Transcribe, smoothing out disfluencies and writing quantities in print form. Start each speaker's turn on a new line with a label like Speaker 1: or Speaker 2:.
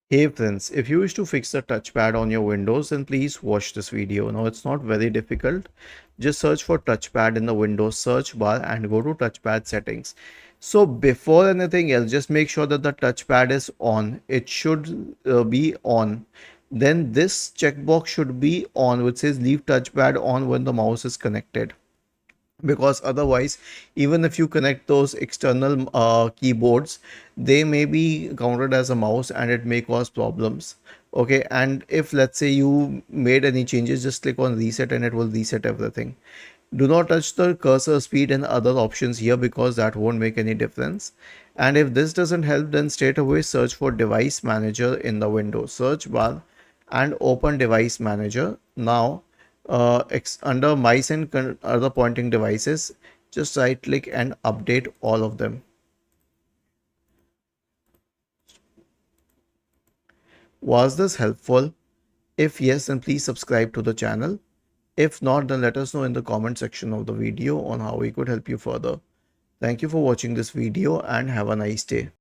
Speaker 1: Hey friends, if you wish to fix the touchpad on your Windows, then please watch this video. Now it's not very difficult. Just search for touchpad in the Windows search bar and go to touchpad settings. So before anything else, just make sure that the touchpad is on. It should be on. Then this checkbox should be on, which says leave touchpad on when the mouse is connected, because otherwise, even if you connect those external keyboards, they may be counted as a mouse and it may cause problems. Okay, and if let's say you made any changes, just click on reset and it will reset everything. Do not touch the cursor speed and other options here because that won't make any difference. And if this doesn't help, then straight away search for device manager in the Windows search bar and open device manager. Now under mice and other pointing devices, just right click and update all of them. Was this helpful? If yes, then please subscribe to the channel. If not, then let us know in the comment section of the video on how we could help you further. Thank you for watching this video and have a nice day.